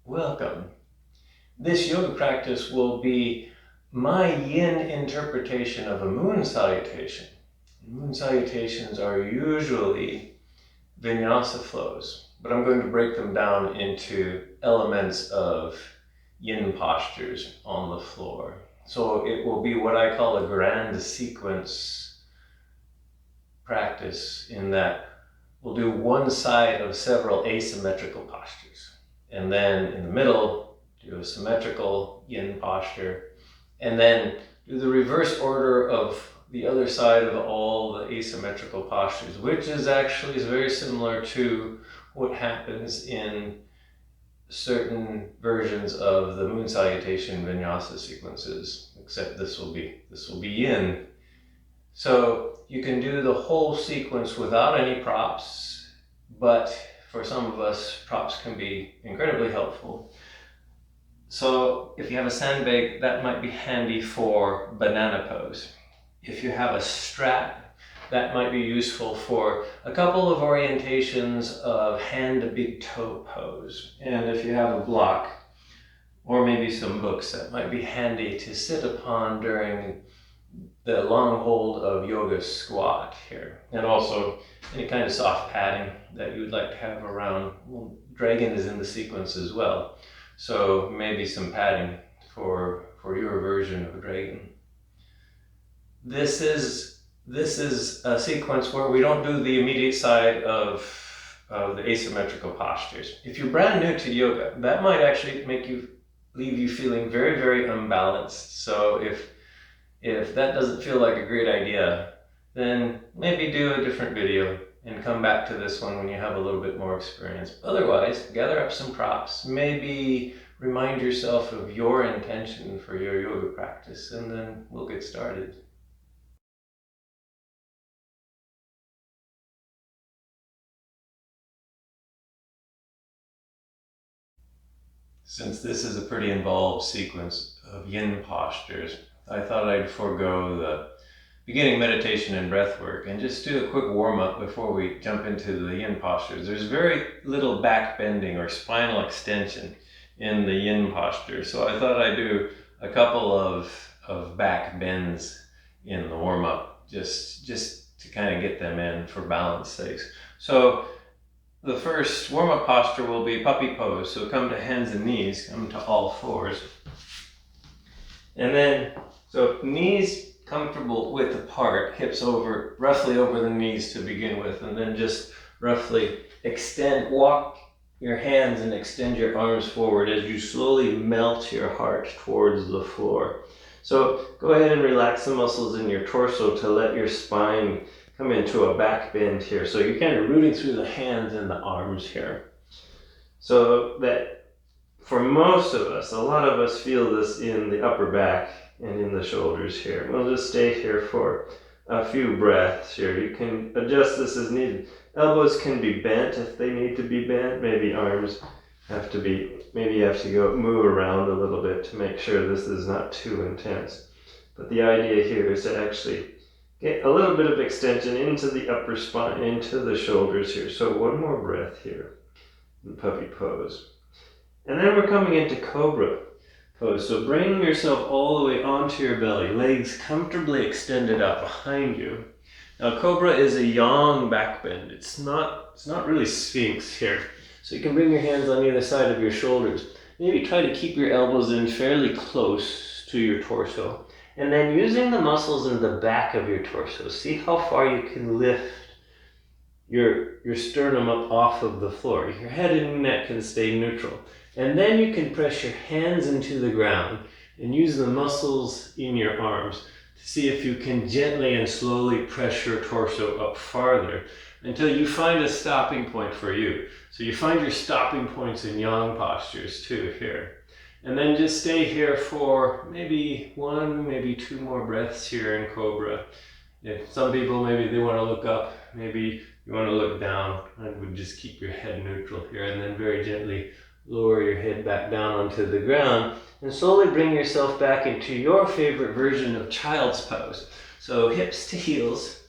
Welcome. This yoga practice will be my yin interpretation of a moon salutation. Moon salutations are usually vinyasa flows, but I'm going to break them down into elements of yin postures on the floor. So it will be what I call a grand sequence practice, in that we'll do one side of several asymmetrical postures. And then in the middle, do a symmetrical yin posture. And then do the reverse order of the other side of all the asymmetrical postures, which is actually very similar to what happens in certain versions of the moon salutation vinyasa sequences, except this will be yin. So you can do the whole sequence without any props, but for some of us, props can be incredibly helpful. So if you have a sandbag, that might be handy for banana pose. If you have a strap, that might be useful for a couple of orientations of hand to big toe pose. And if you have a block, or maybe some books, that might be handy to sit upon during the long hold of Yogic Squat here. And also any kind of soft padding that you would like to have around. Well, dragon is in the sequence as well, so maybe some padding for your version of a dragon. This is a sequence where we don't do the immediate side of the asymmetrical postures. If you're brand new to yoga, that might actually leave you feeling very, very unbalanced. So if that doesn't feel like a great idea, then maybe do a different video and come back to this one when you have a little bit more experience. Otherwise, gather up some props, maybe remind yourself of your intention for your yoga practice, and then we'll get started. Since this is a pretty involved sequence of yin postures, I thought I'd forego the beginning meditation and breath work and just do a quick warm-up before we jump into the yin postures. There's very little back bending or spinal extension in the yin posture, so I thought I'd do a couple of back bends in the warm-up just to kind of get them in for balance sakes. So the first warm-up posture will be puppy pose. So come to hands and knees, come to all fours. And then, so knees comfortable width apart, hips roughly over the knees to begin with, and then just roughly walk your hands and extend your arms forward as you slowly melt your heart towards the floor. So go ahead and relax the muscles in your torso to let your spine come into a back bend here. So you're kind of rooting through the hands and the arms here. So that for most of us, a lot of us feel this in the upper back and in the shoulders here. We'll just stay here for a few breaths here. You can adjust this as needed. Elbows can be bent if they need to be bent. Maybe arms have to be, maybe you have to move around a little bit to make sure this is not too intense. But the idea here is to actually get a little bit of extension into the upper spine, into the shoulders here. So one more breath here in puppy pose. And then we're coming into Cobra Pose. So bring yourself all the way onto your belly, legs comfortably extended out behind you. Now Cobra is a yang back bend. It's not really Sphinx here. So you can bring your hands on either side of your shoulders. Maybe try to keep your elbows in fairly close to your torso. And then using the muscles in the back of your torso, see how far you can lift your sternum up off of the floor. Your head and neck can stay neutral. And then you can press your hands into the ground and use the muscles in your arms to see if you can gently and slowly press your torso up farther until you find a stopping point for you. So you find your stopping points in yang postures too here. And then just stay here for maybe one, maybe two more breaths here in Cobra. If some people, maybe they want to look up, maybe you want to look down, I would just keep your head neutral here and then very gently lower your head back down onto the ground and slowly bring yourself back into your favorite version of child's pose. So hips to heels.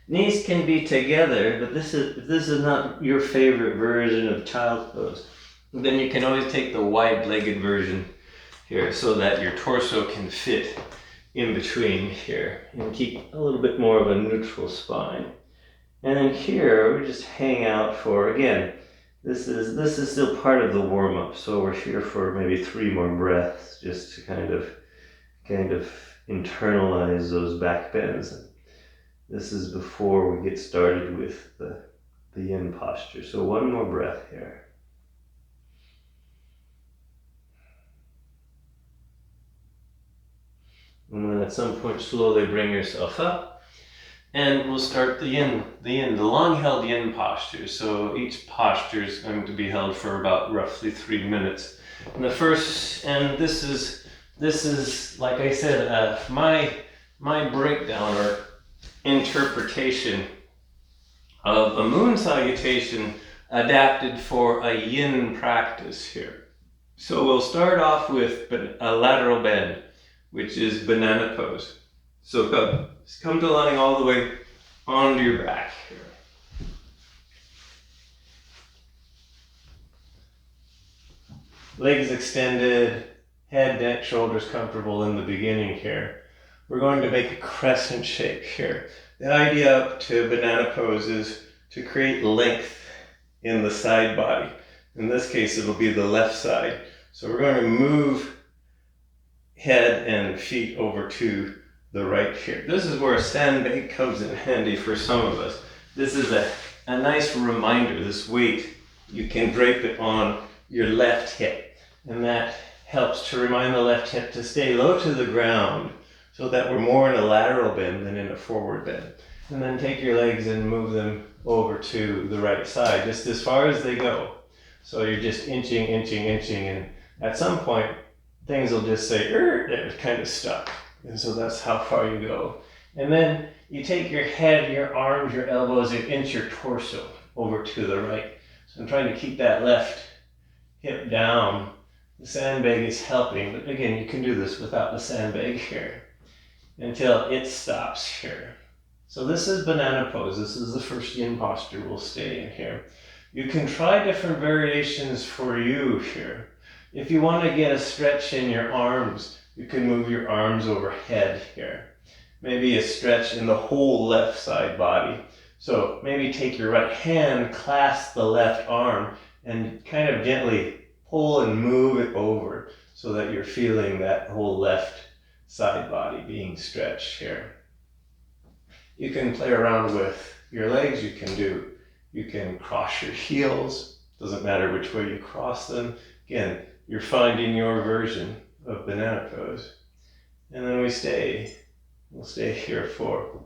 Knees can be together, but if this is not your favorite version of child's pose, Then you can always take the wide-legged version here so that your torso can fit in between here and keep a little bit more of a neutral spine. And then here we just hang out for, again, this is still part of the warm-up, so we're here for maybe 3 more breaths just to kind of internalize those back bends. This is before we get started with the yin posture. So 1 more breath here. And then at some point slowly bring yourself up, and we'll start the yin, the long held yin posture. So each posture is going to be held for about roughly 3 minutes. And the first, and this is like I said, my breakdown or interpretation of a moon salutation adapted for a yin practice here. So we'll start off with a lateral bend, which is banana pose. So come to lying all the way onto your back here. Legs extended, head, neck, shoulders comfortable in the beginning here. We're going to make a crescent shape here. The idea up to banana pose is to create length in the side body. In this case, it'll be the left side. So we're going to move head and feet over to the right here. This is where a sandbag comes in handy for some of us. This is a nice reminder, this weight, you can drape it on your left hip. And that helps to remind the left hip to stay low to the ground so that we're more in a lateral bend than in a forward bend. And then take your legs and move them over to the right side, just as far as they go. So you're just inching, and at some point, things will just say, they're kind of stuck. And so that's how far you go. And then you take your head, your arms, your elbows, and inch your torso over to the right. So I'm trying to keep that left hip down. The sandbag is helping, but again, you can do this without the sandbag here until it stops here. So this is banana pose. This is the first yin posture we'll stay in here. You can try different variations for you here. If you want to get a stretch in your arms, you can move your arms overhead here. Maybe a stretch in the whole left side body. So maybe take your right hand, clasp the left arm, and kind of gently pull and move it over so that you're feeling that whole left side body being stretched here. You can play around with your legs. You can cross your heels. Doesn't matter which way you cross them. Again, you're finding your version of banana pose. And then we'll stay here for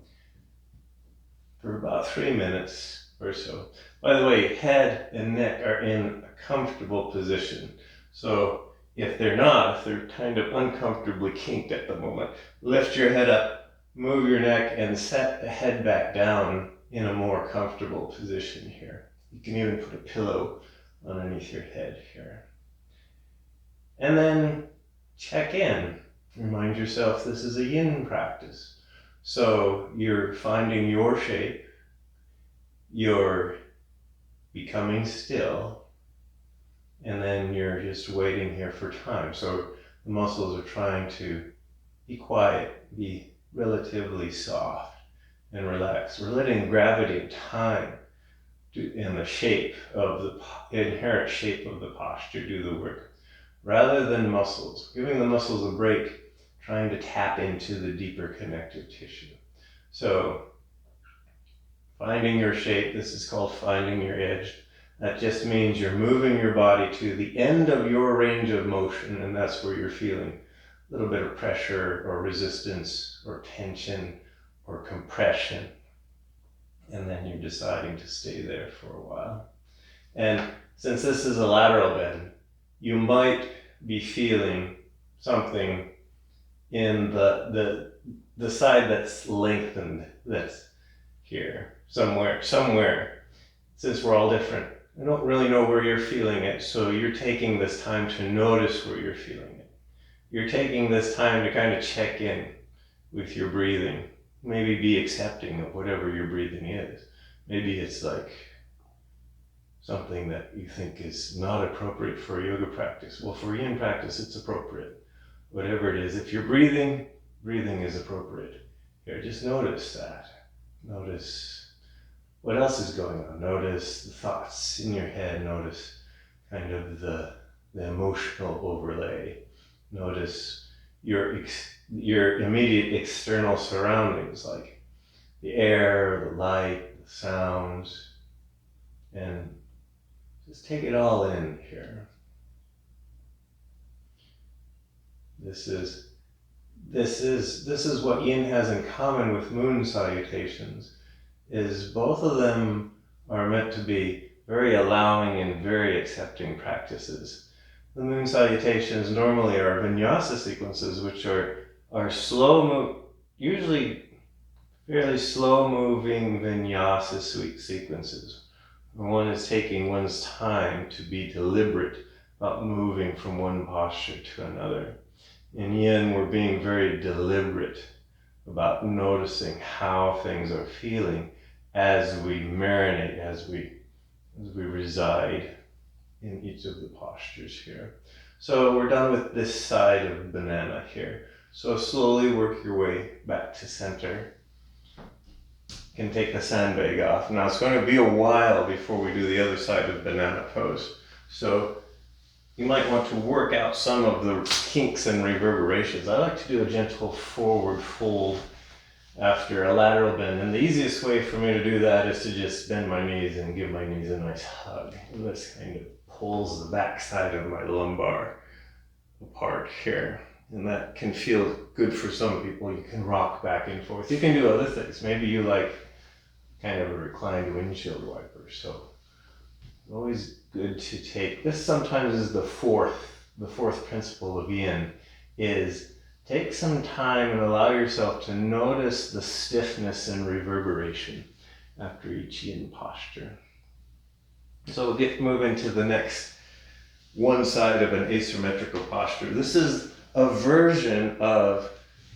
about 3 minutes or so. By the way, head and neck are in a comfortable position. So if they're kind of uncomfortably kinked at the moment, lift your head up, move your neck, and set the head back down in a more comfortable position here. You can even put a pillow underneath your head here. And then check in. Remind yourself this is a yin practice. So you're finding your shape, you're becoming still, and then you're just waiting here for time. So the muscles are trying to be quiet, be relatively soft and relaxed. We're letting gravity and time and the shape of the inherent shape of the posture do the work, rather than muscles. Giving the muscles a break, trying to tap into the deeper connective tissue. So finding your shape, this is called finding your edge. That just means you're moving your body to the end of your range of motion, and that's where you're feeling a little bit of pressure or resistance or tension or compression. And then you're deciding to stay there for a while. And since this is a lateral bend, you might be feeling something in the side that's lengthened, that's here, somewhere. Since we're all different, I don't really know where you're feeling it, so you're taking this time to notice where you're feeling it. You're taking this time to kind of check in with your breathing. Maybe be accepting of whatever your breathing is. Maybe it's like something that you think is not appropriate for a yoga practice. Well, for yin practice, it's appropriate. Whatever it is, if you're breathing, breathing is appropriate. Here, just notice that. Notice what else is going on. Notice the thoughts in your head. Notice kind of the emotional overlay. Notice your immediate external surroundings, like the air, the light, the sounds, and just take it all in here. This is what yin has in common with moon salutations, is both of them are meant to be very allowing and very accepting practices. The moon salutations normally are vinyasa sequences, which are usually fairly slow moving vinyasa sequences. One is taking one's time to be deliberate about moving from one posture to another. In yin, we're being very deliberate about noticing how things are feeling as we marinate, as we reside in each of the postures here. So we're done with this side of banana here. So slowly work your way back to center. You can take the sandbag off. Now it's going to be a while before we do the other side of banana pose. So you might want to work out some of the kinks and reverberations. I like to do a gentle forward fold after a lateral bend. And the easiest way for me to do that is to just bend my knees and give my knees a nice hug. And this kind of pulls the back side of my lumbar apart here. And that can feel good for some people. You can rock back and forth. You can do other things. Maybe you like kind of a reclined windshield wiper. So always good to take, this sometimes is the fourth principle of yin, is take some time and allow yourself to notice the stiffness and reverberation after each yin posture. So we'll move into the next one side of an asymmetrical posture. This is a version of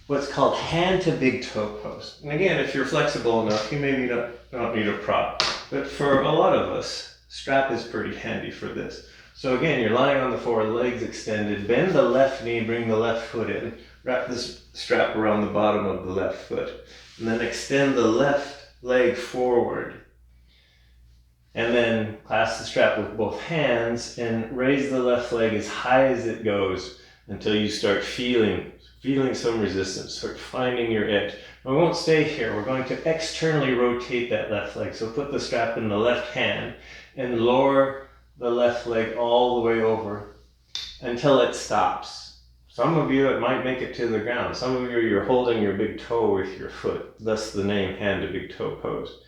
what's called hand to big toe pose. And again, if you're flexible enough, you maybe don't need a prop. But for a lot of us, strap is pretty handy for this. So again, you're lying on the floor, legs extended, bend the left knee, bring the left foot in, wrap this strap around the bottom of the left foot, and then extend the left leg forward. And then clasp the strap with both hands and raise the left leg as high as it goes until you start feeling some resistance, start finding your edge. We won't stay here. We're going to externally rotate that left leg. So put the strap in the left hand and lower the left leg all the way over until it stops. Some of you, it might make it to the ground. Some of you, you're holding your big toe with your foot. Thus the name hand to big toe pose.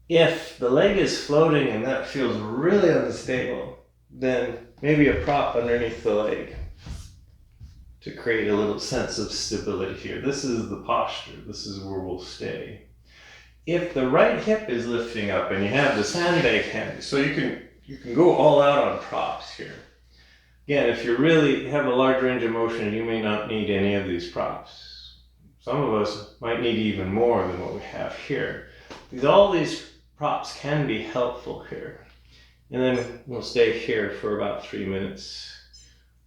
If the leg is floating and that feels really unstable, then maybe a prop underneath the leg to create a little sense of stability here. This is the posture. This is where we'll stay. If the right hip is lifting up and you have the sandbag handy, so you can go all out on props here. Again, if you really have a large range of motion, you may not need any of these props. Some of us might need even more than what we have here. All these props can be helpful here. And then we'll stay here for about 3 minutes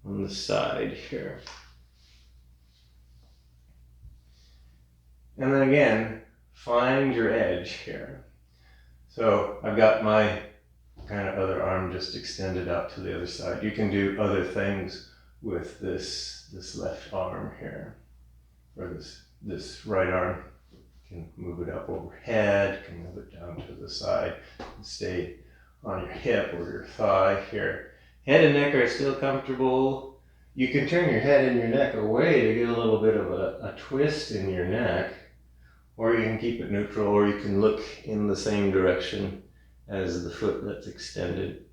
on the side here. And then again, find your edge here. So I've got my kind of other arm just extended out to the other side. You can do other things with this left arm here, or this right arm. You can move it up overhead, you can move it down to the side, and stay on your hip or your thigh here. Head and neck are still comfortable. You can turn your head and your neck away to get a little bit of a twist in your neck, or you can keep it neutral, or you can look in the same direction as the foot that's extended.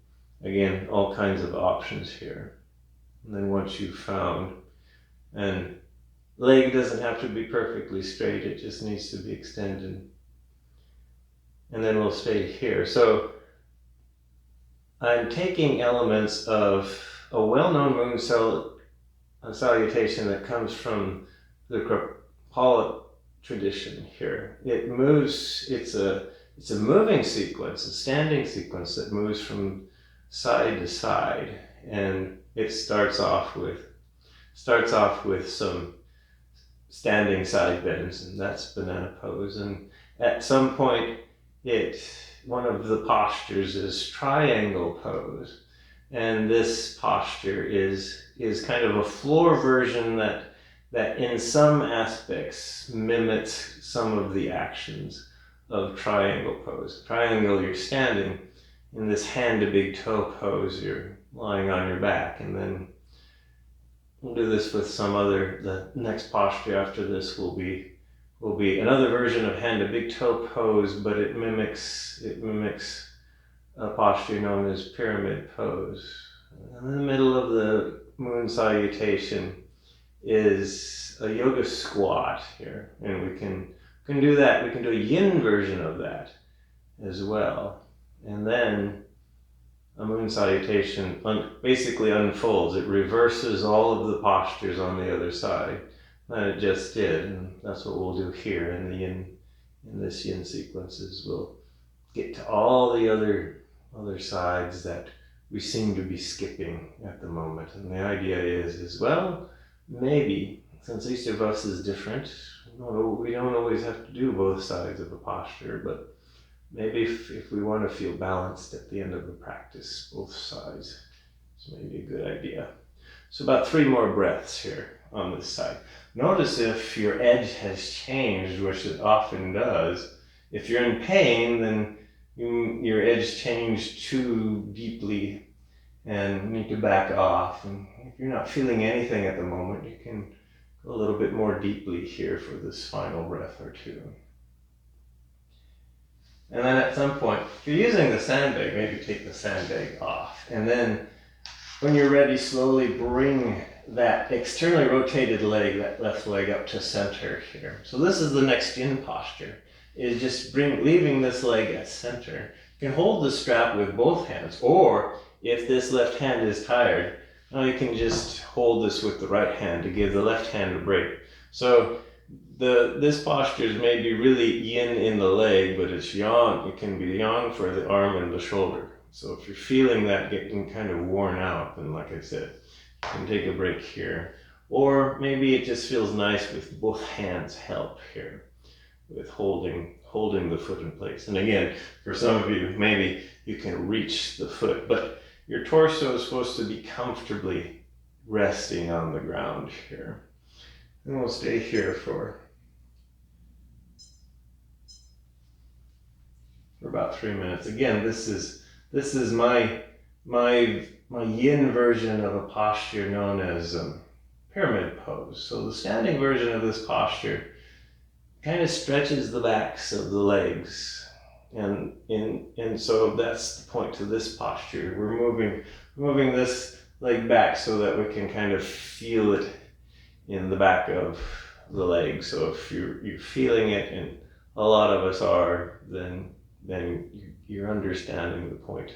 Again, all kinds of options here. And then once you've found, and leg doesn't have to be perfectly straight, it just needs to be extended. And then we'll stay here. So I'm taking elements of a well-known moon salutation that comes from the Cobra tradition here. It moves, it's it's a moving sequence, a standing sequence that moves from side to side, and it starts off with some standing side bends, and that's banana pose. And at some point, one of the postures is triangle pose, and this posture is kind of a floor version that in some aspects mimics some of the actions of triangle pose. Triangle, you're standing in this hand to big toe pose, you're lying on your back, and then we'll do this with the next posture after this will be another version of hand to big toe pose, but it mimics a posture known as pyramid pose. And in the middle of the moon salutation is a yoga squat here, and we can do that. We can do a yin version of that as well, and then a moon salutation basically unfolds. It reverses all of the postures on the other side that it just did, and that's what we'll do here in this yin sequences. We'll get to all the other sides that we seem to be skipping at the moment, and the idea is well, maybe since each of us is different, we don't always have to do both sides of a posture, but maybe if we want to feel balanced at the end of a practice, both sides is maybe a good idea. So about 3 more breaths here on this side. Notice if your edge has changed, which it often does. If you're in pain, then your edge changed too deeply and need to back off. And if you're not feeling anything at the moment, you can go a little bit more deeply here for this final breath or 2. And then at some point, if you're using the sandbag, maybe take the sandbag off. And then when you're ready, slowly bring that externally rotated leg, that left leg, up to center here. So this is the next yin posture, is just leaving this leg at center. You can hold the strap with both hands, or if this left hand is tired, now you can just hold this with the right hand to give the left hand a break. So this posture is maybe really yin in the leg, but it's yang. It can be yang for the arm and the shoulder. So if you're feeling that getting kind of worn out, then like I said, you can take a break here. Or maybe it just feels nice with both hands help here, with holding the foot in place. And again, for some of you, maybe you can reach the foot, but your torso is supposed to be comfortably resting on the ground here. And we'll stay here for about 3 minutes. Again, this is my yin version of a posture known as pyramid pose. So the standing version of this posture kind of stretches the backs of the legs, and so that's the point to this posture. We're moving this leg back so that we can kind of feel it in the back of the leg. So if you're feeling it, and a lot of us are, then you're understanding the point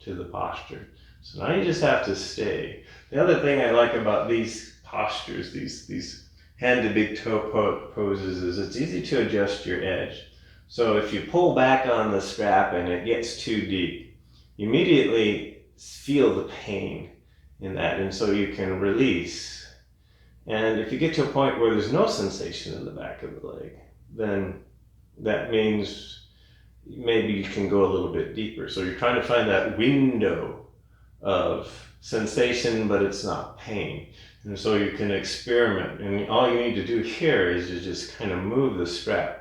to the posture. So now you just have to stay. The other thing I like about these postures, these hand to big toe poses, is it's easy to adjust your edge. So if you pull back on the strap and it gets too deep, you immediately feel the pain in that, and so you can release. And if you get to a point where there's no sensation in the back of the leg, then that means maybe you can go a little bit deeper. So you're trying to find that window of sensation, but it's not pain. And so you can experiment. And all you need to do here is to just kind of move the strap.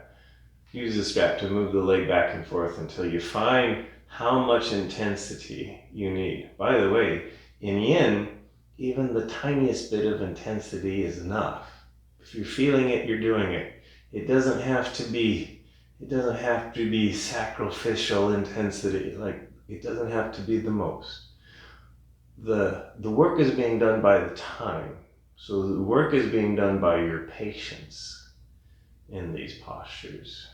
Use the strap to move the leg back and forth until you find how much intensity you need. By the way, in yin, even the tiniest bit of intensity is enough. If you're feeling it, you're doing it. It doesn't have to be sacrificial intensity. Like, it doesn't have to be the most. The work is being done by the time. So the work is being done by your patience in these postures.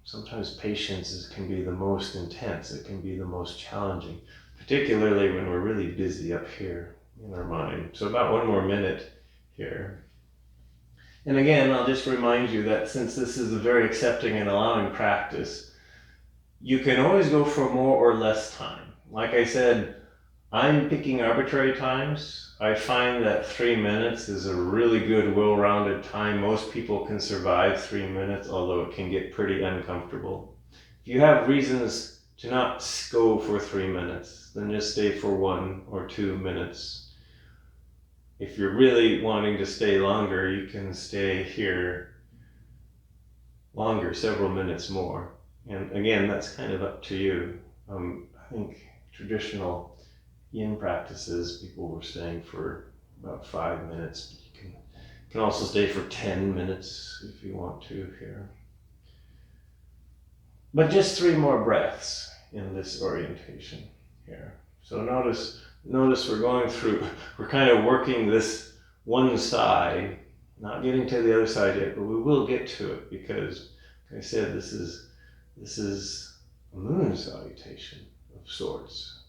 Sometimes patience can be the most intense. It can be the most challenging, particularly when we're really busy up here in our mind. So about 1 more minute here. And again, I'll just remind you that since this is a very accepting and allowing practice, you can always go for more or less time. Like I said, I'm picking arbitrary times. I find that 3 minutes is a really good, well-rounded time. Most people can survive 3 minutes, although it can get pretty uncomfortable. If you have reasons to not go for 3 minutes, then just stay for 1 or 2 minutes. If you're really wanting to stay longer, you can stay here longer, several minutes more. And again, that's kind of up to you. I think traditional yin practices, people were staying for about 5 minutes, but you can also stay for 10 minutes if you want to here. But just 3 more breaths in this orientation here. So notice we're kind of working this one side, not getting to the other side yet, but we will get to it because, like I said, this is a moon salutation of sorts.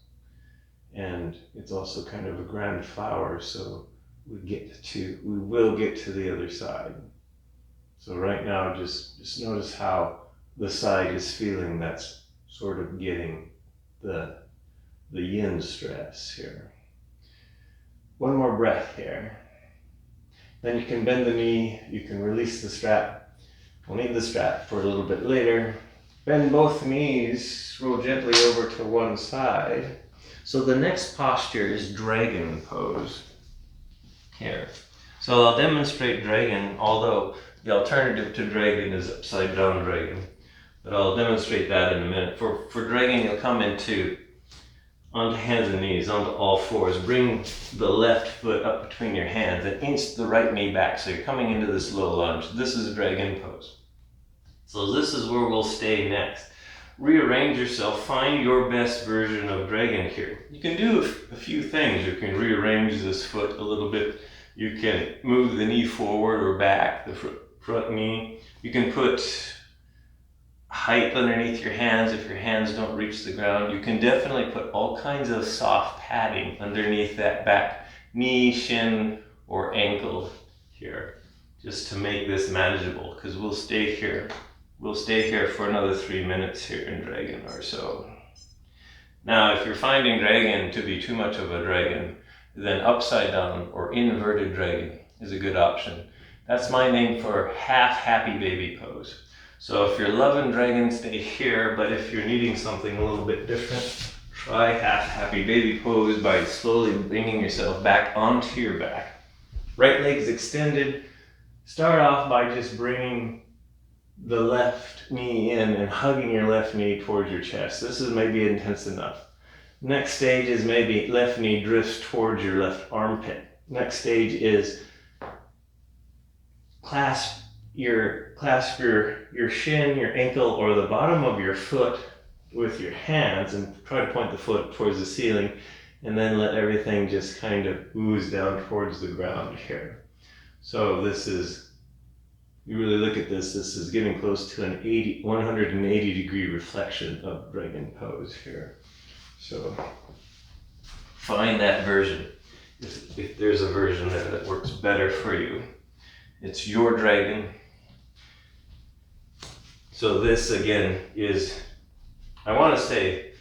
And it's also kind of a grand flower, so we will get to the other side. So right now, just notice how the side is feeling that's sort of getting the yin stress here. 1 more breath here. Then you can bend the knee, you can release the strap. We'll need the strap for a little bit later. Bend both knees, roll gently over to one side. So the next posture is dragon pose here. So I'll demonstrate dragon, although the alternative to dragon is upside down dragon. But I'll demonstrate that in a minute. For dragon, you'll come onto hands and knees, onto all fours. Bring the left foot up between your hands and inch the right knee back. So you're coming into this low lunge. This is dragon pose. So this is where we'll stay next. Rearrange yourself, find your best version of dragon here. You can do a few things. You can rearrange this foot a little bit. You can move the knee forward or back, the front knee. You can put height underneath your hands if your hands don't reach the ground. You can definitely put all kinds of soft padding underneath that back knee, shin, or ankle here, just to make this manageable, because we'll stay here. We'll stay here for another 3 minutes here in dragon or so. Now, if you're finding dragon to be too much of a dragon, then upside down or inverted dragon is a good option. That's my name for half happy baby pose. So if you're loving dragon, stay here, but if you're needing something a little bit different, try half happy baby pose by slowly bringing yourself back onto your back. Right leg's extended. Start off by just bringing the left knee in and hugging your left knee towards your chest. This is maybe intense enough. Next stage is maybe left knee drifts towards your left armpit. Next stage is clasp your shin, your ankle, or the bottom of your foot with your hands and try to point the foot towards the ceiling, and then let everything just kind of ooze down towards the ground here. So this is, you really look at this is getting close to an 180 degree reflection of dragon pose here. So find that version. If there's a version that works better for you, it's your dragon. So this again is, I want to say,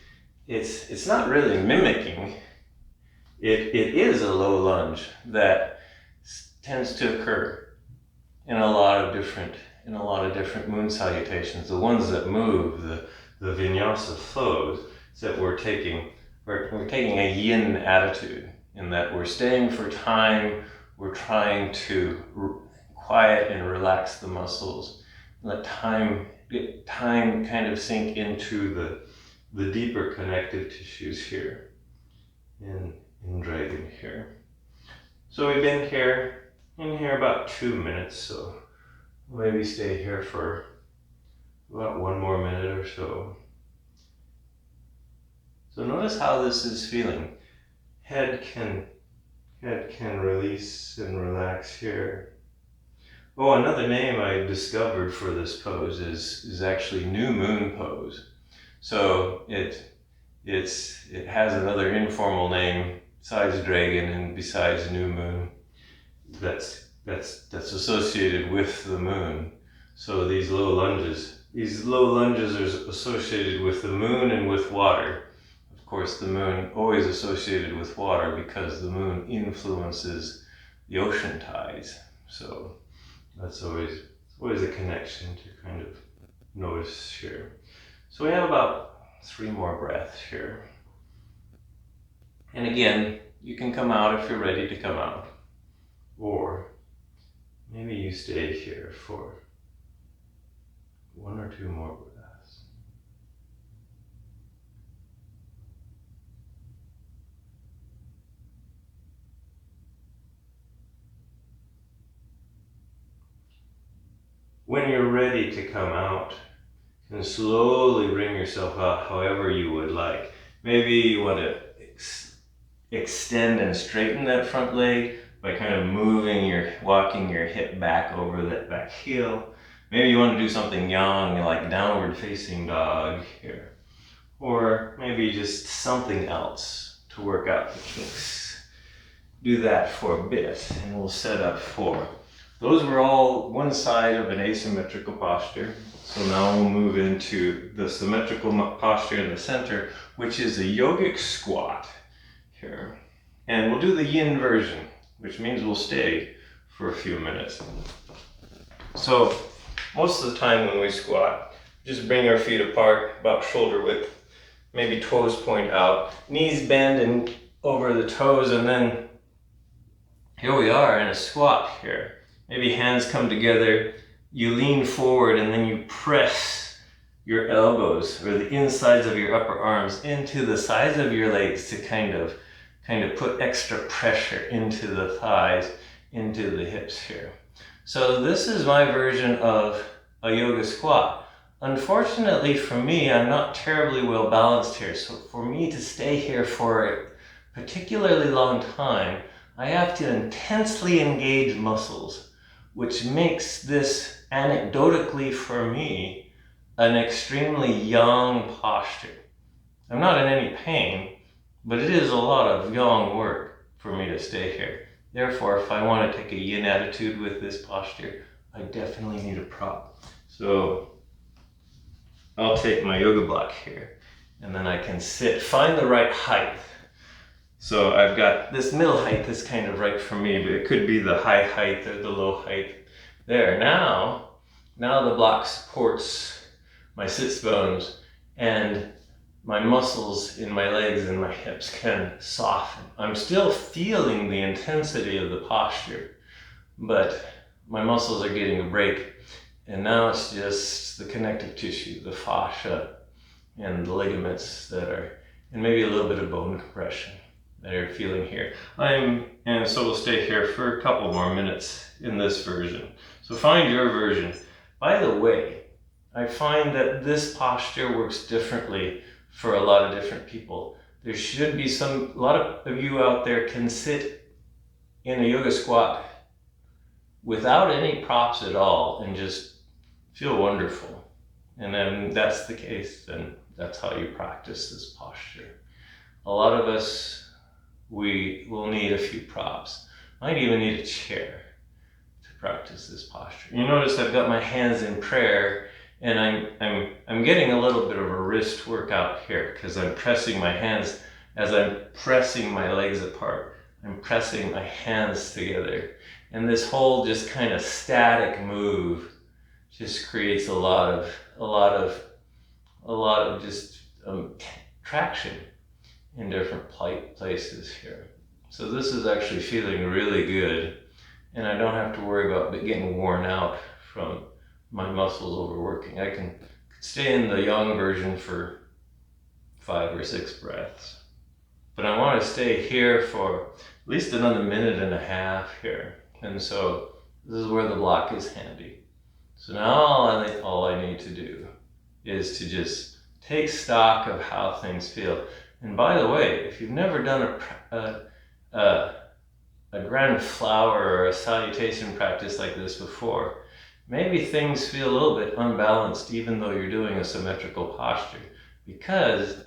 it's not really mimicking. It is a low lunge that tends to occur in a lot of different moon salutations. The ones that move, the vinyasa flows, is that we're taking a yin attitude, in that we're staying for time, we're trying to quiet and relax the muscles, let time kind of sink into the deeper connective tissues here in dragon here. So we've been in here about 2 minutes, so maybe stay here for about 1 more minute or so. So notice how this is feeling. Head can release and relax here. Oh, another name I discovered for this pose is actually new moon pose. So it has another informal name besides dragon and besides new moon. That's that's associated with the moon. So these low lunges are associated with the moon and with water. Of course, the moon always associated with water because the moon influences the ocean tides. So that's always a connection to kind of notice here. So we have about 3 more breaths here. And again, you can come out if you're ready to come out. Or maybe you stay here for 1 or 2 more breaths. When you're ready to come out, you can slowly bring yourself out however you would like. Maybe you want to extend and straighten that front leg by kind of walking your hip back over that back heel. Maybe you want to do something yang, like downward facing dog here. Or maybe just something else to work out the kinks. Do that for a bit and we'll set up for. Those were all one side of an asymmetrical posture. So now we'll move into the symmetrical posture in the center, which is a yogic squat here. And we'll do the yin version, which means we'll stay for a few minutes. So most of the time when we squat, just bring our feet apart about shoulder width, maybe toes point out, knees bend and over the toes, and then here we are in a squat here. Maybe hands come together, you lean forward and then you press your elbows or the insides of your upper arms into the sides of your legs to kind of put extra pressure into the thighs, into the hips here. So this is my version of a yoga squat. Unfortunately for me, I'm not terribly well balanced here. So for me to stay here for a particularly long time, I have to intensely engage muscles, which makes this, anecdotally for me, an extremely yang posture. I'm not in any pain, but it is a lot of yang work for me to stay here. Therefore, if I want to take a yin attitude with this posture, I definitely need a prop. So I'll take my yoga block here, and then I can sit, find the right height. So I've got this middle height that's kind of right for me, but it could be the high height or the low height. There, now the block supports my sits bones and my muscles in my legs and my hips can soften. I'm still feeling the intensity of the posture, but my muscles are getting a break. And now it's just the connective tissue, the fascia and the ligaments that are, and maybe a little bit of bone compression that you're feeling here. And so we'll stay here for a couple more minutes in this version. So find your version. By the way, I find that this posture works differently for a lot of different people. There should be a lot of you out there can sit in a yoga squat without any props at all and just feel wonderful. And then that's the case, then that's how you practice this posture. A lot of us, we will need a few props. Might even need a chair to practice this posture. You notice I've got my hands in prayer, and I'm getting a little bit of a wrist workout here because I'm pressing my hands as I'm pressing my legs apart. I'm pressing my hands together, and this whole just kind of static move just creates a lot of just traction in different places here. So this is actually feeling really good, and I don't have to worry about getting worn out from my muscles overworking. I can stay in the yang version for 5 or 6 breaths, but I want to stay here for at least another minute and a half here. And so this is where the block is handy. So now all I need to do is to just take stock of how things feel. And by the way, if you've never done a grand flower or a salutation practice like this before, maybe things feel a little bit unbalanced even though you're doing a symmetrical posture, because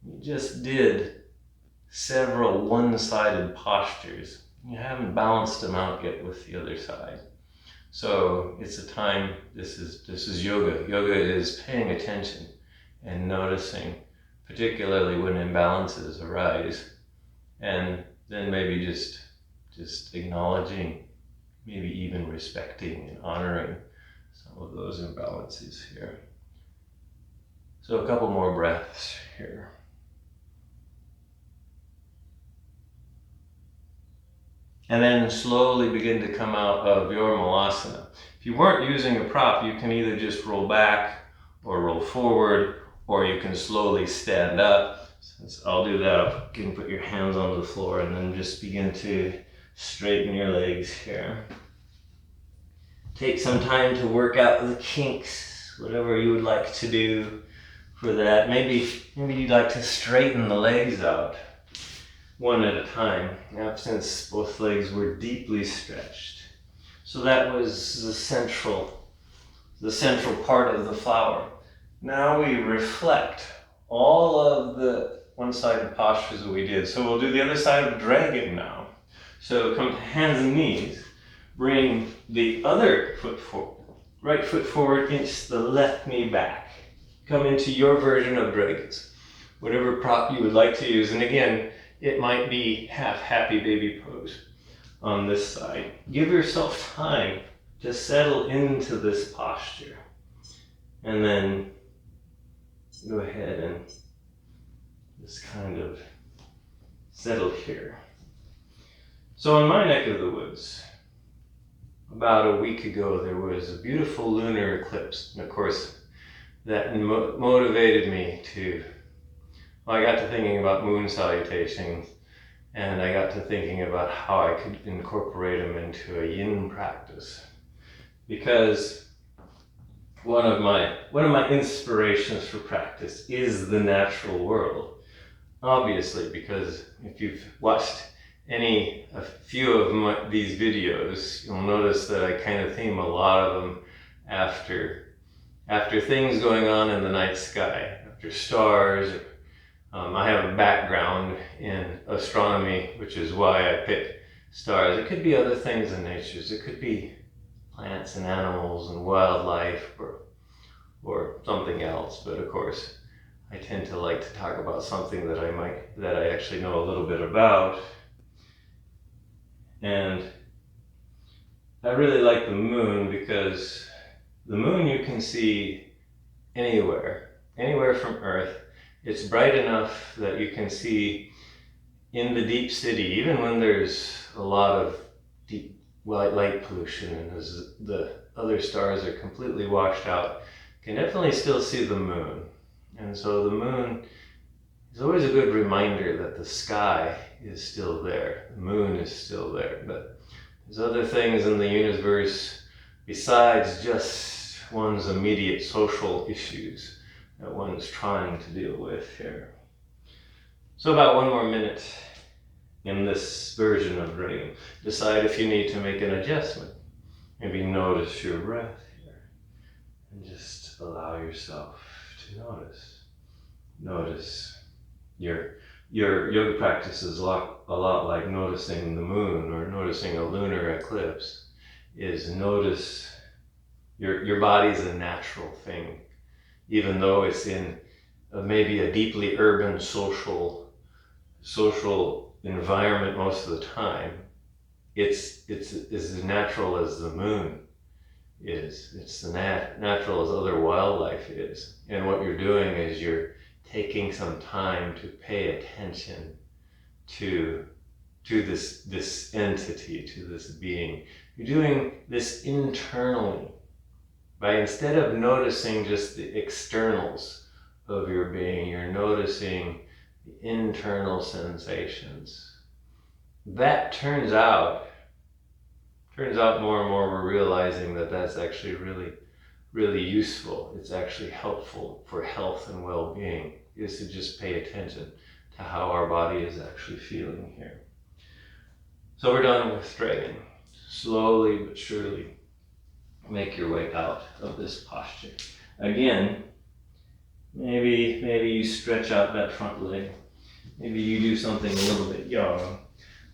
you just did several one-sided postures You haven't balanced them out yet with the other side. So it's a time, this is yoga. Yoga is paying attention and noticing, particularly when imbalances arise, and then maybe just acknowledging, maybe even respecting and honoring some of those imbalances here. So a couple more breaths here. And then slowly begin to come out of your malasana. If you weren't using a prop, you can either just roll back or roll forward, or you can slowly stand up. Since I'll do that, you can put your hands on the floor and then just begin to straighten your legs here. Take some time to work out the kinks, whatever you would like to do for that. Maybe you'd like to straighten the legs out one at a time, since both legs were deeply stretched. So that was the central part of the flower. Now we reflect all of the one-sided postures that we did. So we'll do the other side of dragon now. So come to hands and knees. Bring the other foot forward. Right foot forward, inch the left knee back. Come into your version of dragons. Whatever prop you would like to use. And again, it might be half happy baby pose on this side. Give yourself time to settle into this posture. And then go ahead and just kind of settle here. So in my neck of the woods, about a week ago, there was a beautiful lunar eclipse. And of course, that motivated me to, well, I got to thinking about moon salutations, and I got to thinking about how I could incorporate them into a yin practice. Because one of my inspirations for practice is the natural world. Obviously, because if you've watched a few of these videos, you'll notice that I kind of theme a lot of them after things going on in the night sky, after stars. I have a background in astronomy, which is why I pick stars. It could be other things in nature. It could be plants and animals and wildlife or something else. But of course, I tend to like to talk about something that I actually know a little bit about. And I really like the moon because the moon you can see anywhere from Earth. It's bright enough that you can see in the deep city, even when there's a lot of deep light pollution and as the other stars are completely washed out, you can definitely still see the moon. And so the moon is always a good reminder that the sky is still there, the moon is still there. But there's other things in the universe besides just one's immediate social issues that one's trying to deal with here. So about 1 more minute in this version of dream. Decide if you need to make an adjustment. Maybe notice your breath here and just allow yourself to notice. Notice your yoga practice is a lot like noticing the moon or noticing a lunar eclipse. Is notice your body's a natural thing. Even though it's in maybe a deeply urban social environment most of the time, it's as natural as the moon is. It's the natural as other wildlife is. And what you're doing is you're taking some time to pay attention to this entity, to this being. You're doing this internally. Instead of noticing just the externals of your being, you're noticing the internal sensations. That turns out more and more we're realizing that that's actually really, really useful. It's actually helpful for health and well-being, is to just pay attention to how our body is actually feeling here. So we're done with dragon. Slowly but surely make your way out of this posture. Again, maybe you stretch out that front leg. Maybe you do something a little bit young.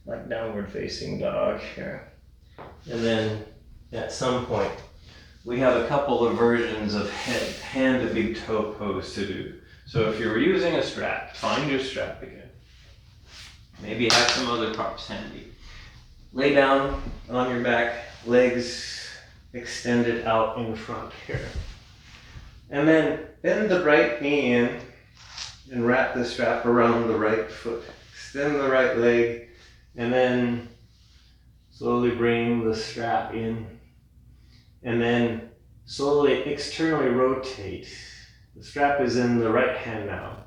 like downward facing dog here. And then at some point, we have a couple of versions of hand to big toe pose to do. So if you're using a strap, find your strap again. Maybe have some other props handy. Lay down on your back, legs extended out in front here. And then bend the right knee in and wrap the strap around the right foot. Extend the right leg, and then slowly bring the strap in. And then slowly externally rotate. The strap is in the right hand now.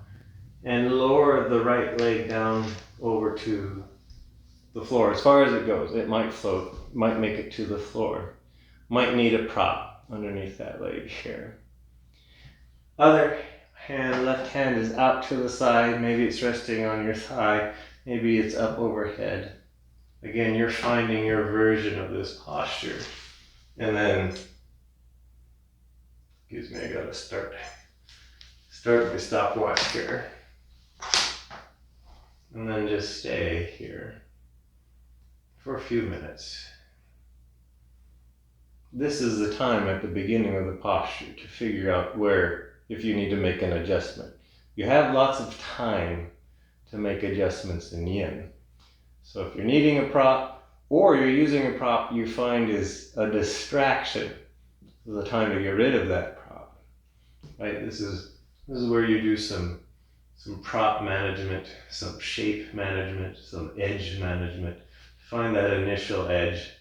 And lower the right leg down over to the floor as far as it goes. It might float, might make it to the floor. Might need a prop underneath that leg here. Other hand, left hand is out to the side. Maybe it's resting on your thigh. Maybe it's up overhead. Again, you're finding your version of this posture. And then, excuse me, I gotta start my stopwatch here. And then just stay here for a few minutes. This is the time at the beginning of the posture to figure out where, if you need to make an adjustment. You have lots of time to make adjustments in yin. So if you're needing a prop, or you're using a prop you find is a distraction, this is the time to get rid of that prop. Right? This is where you do some prop management, some shape management, some edge management. Find that initial edge.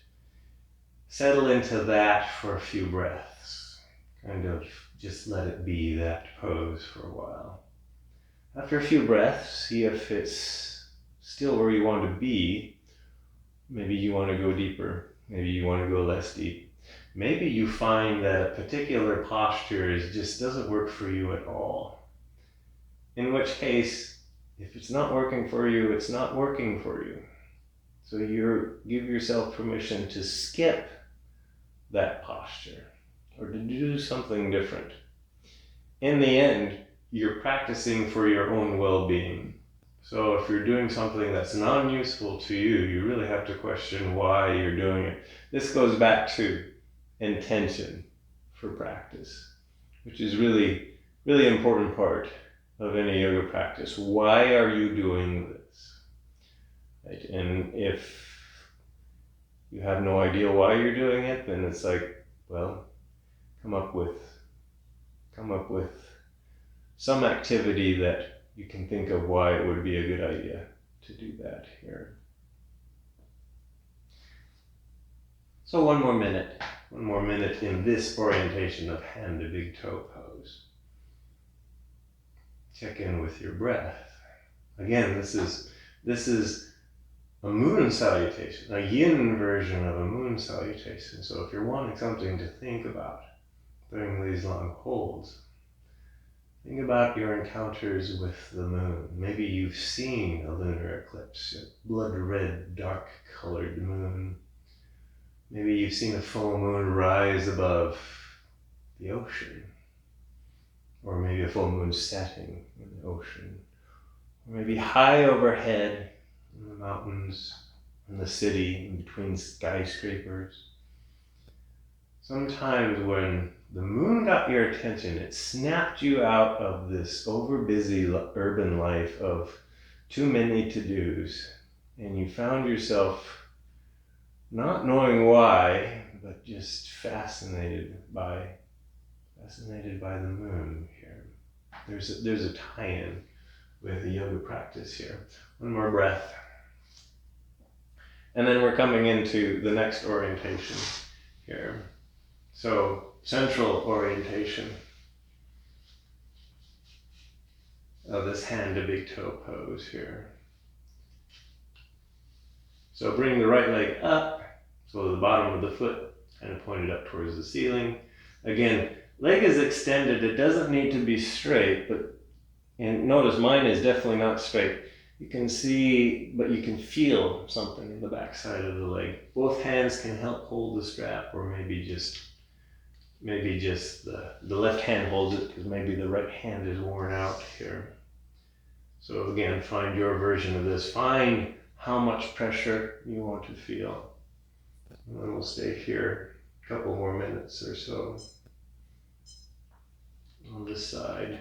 Settle into that for a few breaths. Kind of just let it be that pose for a while. After a few breaths, see if it's still where you want to be. Maybe you want to go deeper. Maybe you want to go less deep. Maybe you find that a particular posture just doesn't work for you at all. In which case, if it's not working for you, it's not working for you. So give yourself permission to skip that posture or to do something different. In the end, you're practicing for your own well-being. So if you're doing something that's non-useful to you, you really have to question why you're doing it. This goes back to intention for practice, which is really, really important part of any yoga practice. Why are you doing this? Right? And if you have no idea why you're doing it, then it's like, well, come up with some activity that you can think of why it would be a good idea to do that here. So one more minute in this orientation of hand to big toe pose. Check in with your breath. Again, this is a moon salutation, a yin version of a moon salutation. So if you're wanting something to think about during these long holds, think about your encounters with the moon. Maybe you've seen a lunar eclipse, a blood red, dark colored moon. Maybe you've seen a full moon rise above the ocean. Or maybe a full moon setting in the ocean. Or maybe high overhead in the mountains, in the city, in between skyscrapers. Sometimes when the moon got your attention, it snapped you out of this over-busy urban life of too many to-dos, and you found yourself not knowing why, but just fascinated by the moon here. There's a tie-in with the yoga practice here. One more breath. And then we're coming into the next orientation here. So, central orientation of this hand to big toe pose here. So bring the right leg up, so the bottom of the foot kind of pointed up towards the ceiling. Again, leg is extended, it doesn't need to be straight, and notice mine is definitely not straight. You can see, but you can feel something in the back side of the leg. Both hands can help hold the strap, or maybe just the left hand holds it because maybe the right hand is worn out here. So again, find your version of this. Find how much pressure you want to feel. And then we'll stay here a couple more minutes or so on this side.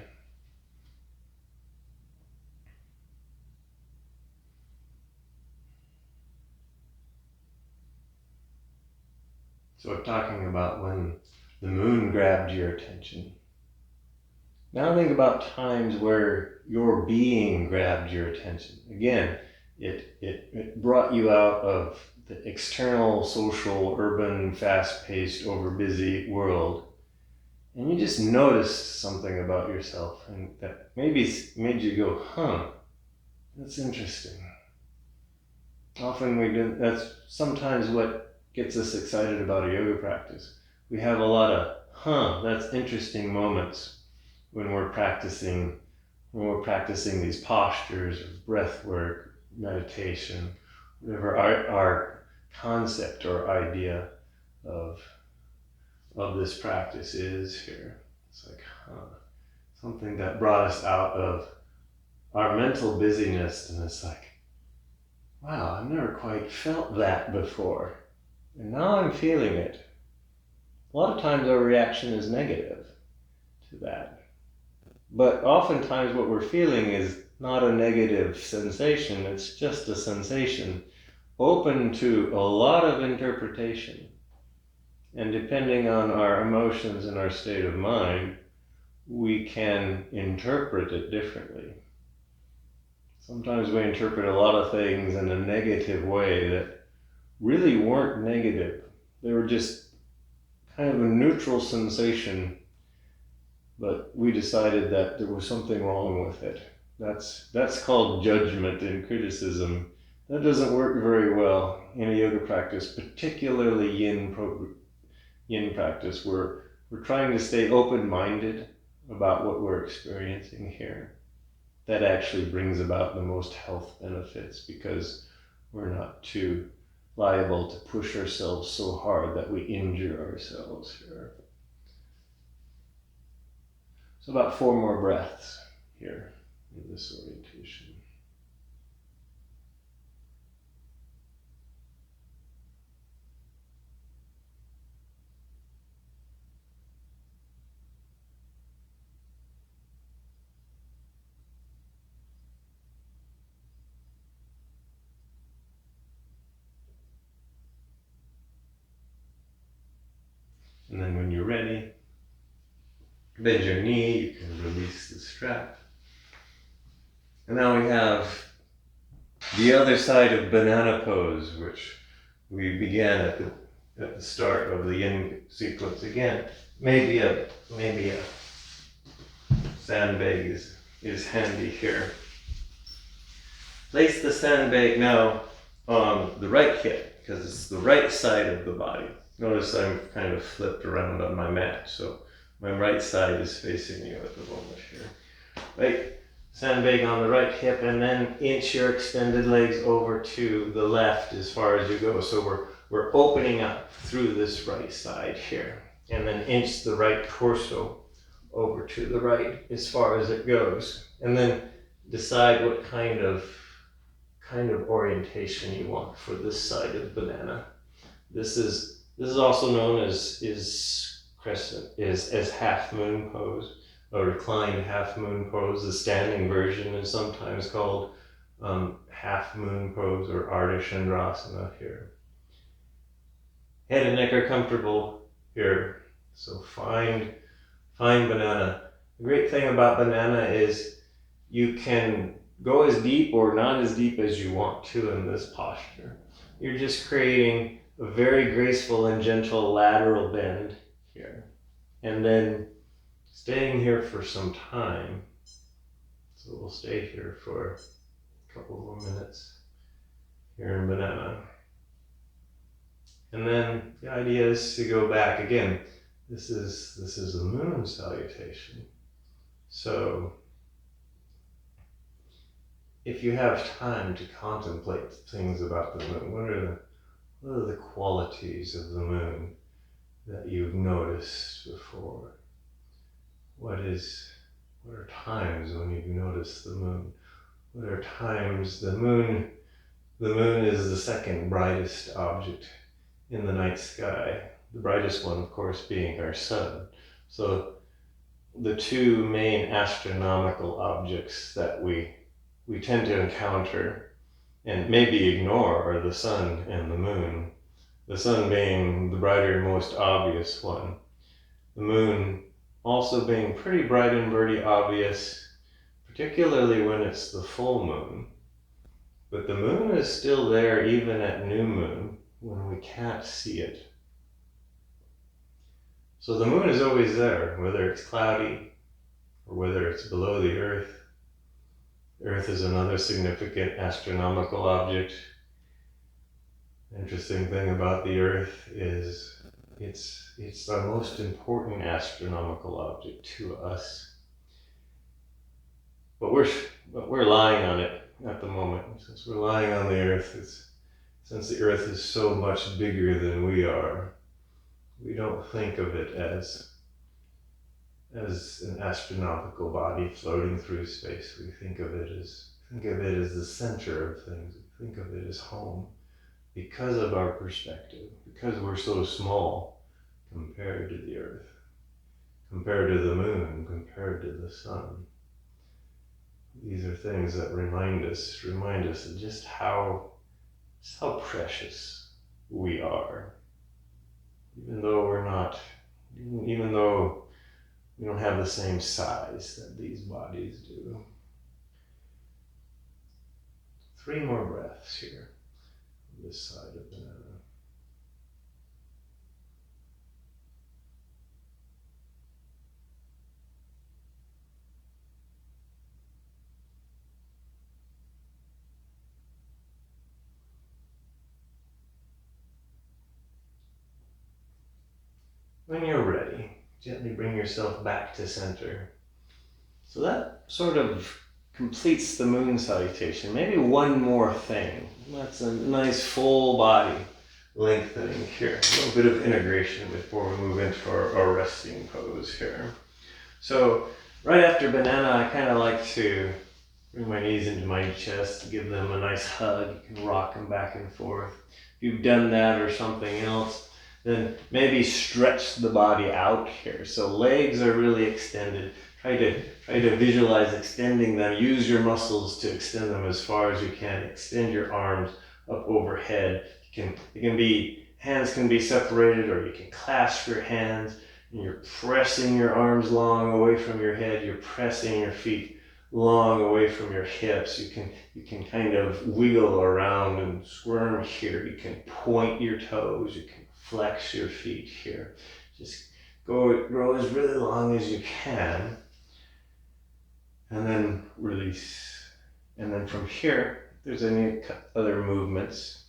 So I'm talking about when the moon grabbed your attention. Now think about times where your being grabbed your attention. Again, it brought you out of the external, social, urban, fast-paced, over-busy world. And you just noticed something about yourself and that maybe made you go, huh, that's interesting. Often that's sometimes what gets us excited about a yoga practice. We have a lot of, that's interesting moments when we're practicing these postures of breath work, meditation, whatever our concept or idea of this practice is here. It's like, something that brought us out of our mental busyness, and it's like, wow, I've never quite felt that before. And now I'm feeling it. A lot of times our reaction is negative to that. But oftentimes what we're feeling is not a negative sensation, it's just a sensation open to a lot of interpretation. And depending on our emotions and our state of mind, we can interpret it differently. Sometimes we interpret a lot of things in a negative way that really weren't negative. They were just kind of a neutral sensation, but we decided that there was something wrong with it. That's called judgment and criticism. That doesn't work very well in a yoga practice, particularly yin practice, where we're trying to stay open-minded about what we're experiencing here. That actually brings about the most health benefits because we're not too liable to push ourselves so hard that we injure ourselves here. So about 4 more breaths here in this orientation. And then when you're ready, bend your knee, you can release the strap. And now we have the other side of banana pose, which we began at the start of the yin sequence. Again, maybe a sandbag is handy here. Place the sandbag now on the right hip, because it's the right side of the body. Notice I'm kind of flipped around on my mat, so my right side is facing you at the moment here. Right, sandbag on the right hip, and then inch your extended legs over to the left as far as you go. So we're opening up through this right side here, and then inch the right torso over to the right as far as it goes, and then decide what kind of orientation you want for this side of the banana. This is also known as half moon pose, or reclined half moon pose. The standing version is sometimes called half moon pose or Ardha Chandrasana here. Head and neck are comfortable here, so find banana. The great thing about banana is you can go as deep or not as deep as you want to in this posture. You're just creating a very graceful and gentle lateral bend here. And then staying here for some time. So we'll stay here for a couple more minutes here in banana. And then the idea is to go back again. This is a moon salutation. So if you have time to contemplate things about the moon, what are the qualities of the moon that you've noticed before? What are times when you've noticed the moon? What are times the moon The moon is the second brightest object in the night sky. The brightest one, of course, being our sun. So the two main astronomical objects that we tend to encounter and maybe ignore are the sun and the moon. The sun being the brighter, most obvious one. The moon also being pretty bright and pretty obvious, particularly when it's the full moon. But the moon is still there even at new moon when we can't see it. So the moon is always there, whether it's cloudy or whether it's below the Earth. Earth is another significant astronomical object. Interesting thing about the Earth is it's the most important astronomical object to us. But we're lying on it at the moment. Since we're lying on the Earth, since the Earth is so much bigger than we are, we don't think of it as an astronomical body floating through space. We think of it as the center of things. We think of it as home because of our perspective, because we're so small compared to the Earth, compared to the moon, compared to the sun. These are things that remind us of just how precious we are. Even though we don't have the same size that these bodies do. 3 more breaths here on this side of banana. When you're ready, gently bring yourself back to center. So that sort of completes the moon salutation. Maybe one more thing. That's a nice full body lengthening here. A little bit of integration before we move into our resting pose here. So right after banana, I kind of like to bring my knees into my chest, give them a nice hug. You can rock them back and forth. If you've done that or something else, then maybe stretch the body out here. So legs are really extended. Try to visualize extending them. Use your muscles to extend them as far as you can. Extend your arms up overhead. Hands can be separated, or you can clasp your hands and you're pressing your arms long away from your head. You're pressing your feet long away from your hips. You can kind of wiggle around and squirm here. You can point your toes. You can flex your feet here. Just grow as really long as you can. And then release. And then from here, if there's any other movements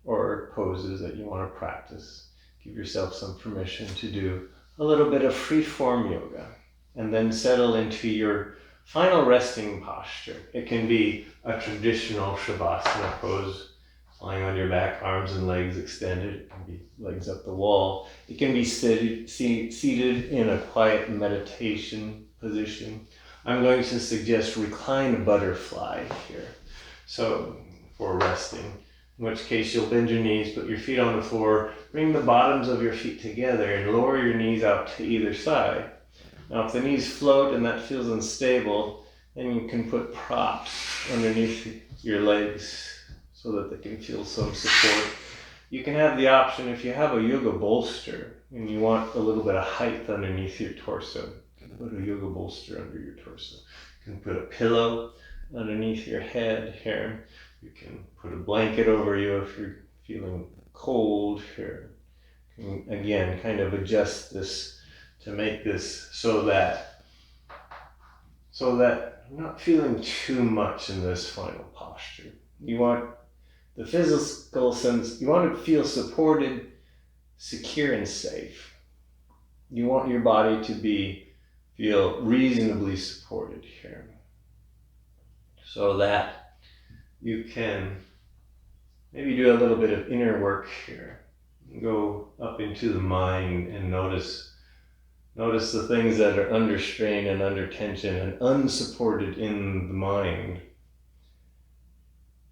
or poses that you want to practice, give yourself some permission to do a little bit of free-form yoga. And then settle into your final resting posture. It can be a traditional Shavasana pose, lying on your back, arms and legs extended. It can be legs up the wall. It can be seated in a quiet meditation position. I'm going to suggest reclined butterfly here. So for resting, in which case you'll bend your knees, put your feet on the floor, bring the bottoms of your feet together and lower your knees out to either side. Now if the knees float and that feels unstable, then you can put props underneath your legs so that they can feel some support. You can have the option, if you have a yoga bolster and you want a little bit of height underneath your torso, you can put a yoga bolster under your torso. You can put a pillow underneath your head here. You can put a blanket over you if you're feeling cold here. You can, again, kind of adjust this to make this so that I'm not feeling too much in this final posture. You want the physical sense, you want to feel supported, secure, and safe. You want your body to feel reasonably supported here, so that you can maybe do a little bit of inner work here. Go up into the mind and notice the things that are under strain and under tension and unsupported in the mind.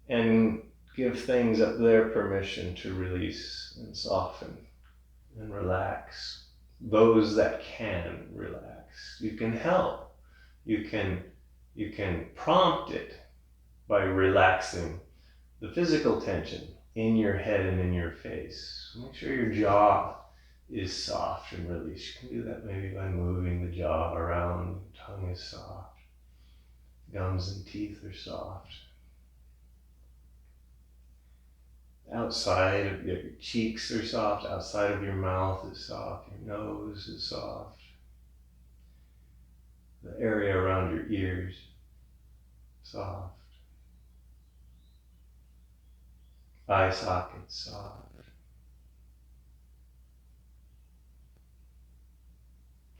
And give things up their permission to release and soften and relax. Those that can relax. You can help. You can prompt it by relaxing the physical tension in your head and in your face. Make sure your jaw is soft and released. You can do that maybe by moving the jaw around. Tongue is soft. Gums and teeth are soft. Outside of your cheeks are soft. Outside of your mouth is soft. Your nose is soft. The area around your ears, soft. Eye sockets, soft.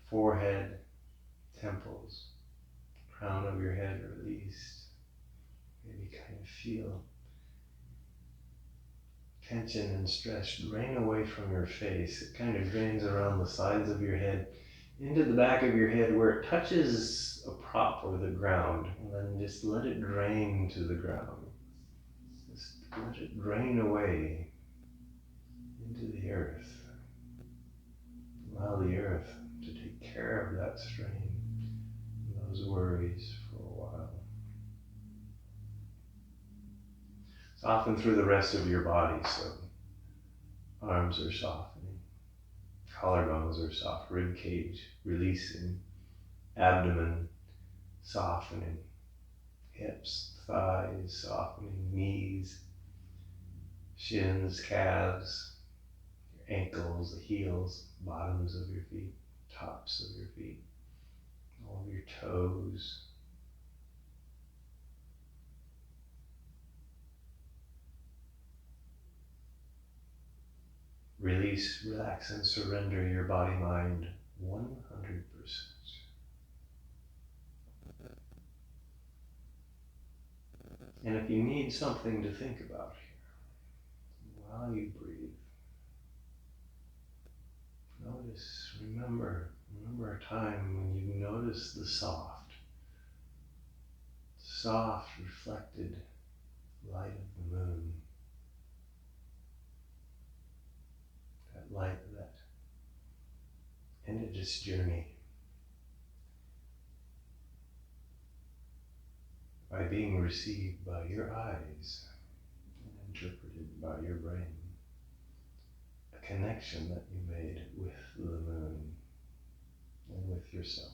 Forehead, temples, crown of your head released. Maybe kind of feel tension and stress drain away from your face. It kind of drains around the sides of your head, into the back of your head where it touches a prop or the ground, and then just let it drain to the ground. Just let it drain away into the earth. Allow the earth to take care of that strain and those worries for a while. Soften through the rest of your body, so arms are softening, collarbones are soft, rib cage releasing, abdomen softening, hips, thighs softening, knees, shins, calves, your ankles, the heels, bottoms of your feet, tops of your feet, all of your toes. Release, relax, and surrender your body-mind 100%. And if you need something to think about here, while you breathe, notice, remember a time when you noticed the soft reflected light of the moon. That light that ended its journey by being received by your eyes and interpreted by your brain. A connection that you made with the moon and with yourself.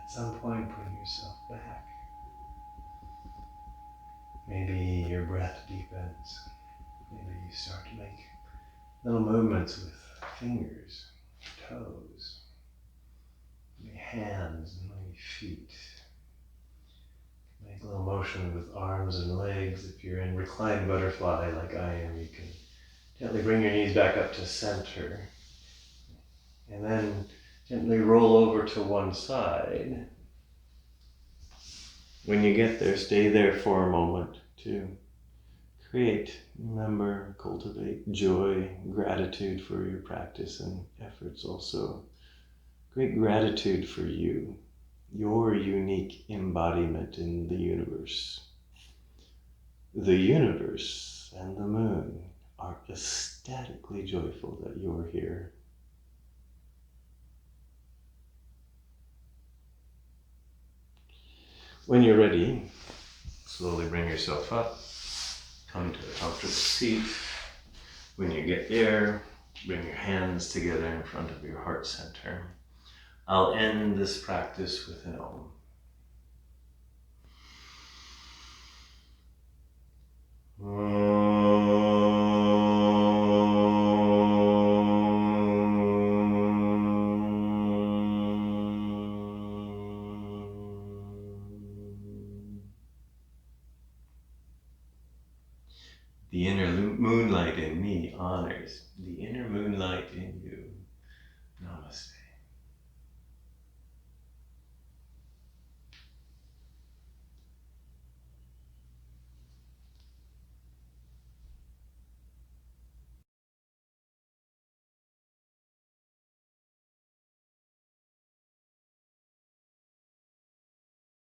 At some point, bring yourself back. Maybe your breath deepens. Maybe you start to make little movements with fingers, toes, maybe hands and maybe feet. Make a little motion with arms and legs. If you're in reclined butterfly like I am, you can gently bring your knees back up to center. And then gently roll over to one side. When you get there, stay there for a moment to create, remember, cultivate joy, gratitude for your practice and efforts also. Great gratitude for you, your unique embodiment in the universe. The universe and the moon are ecstatically joyful that you're here. When you're ready, slowly bring yourself up, come to a comfortable seat. When you get there, bring your hands together in front of your heart center. I'll end this practice with an Om. The inner moonlight in me honors the inner moonlight in you.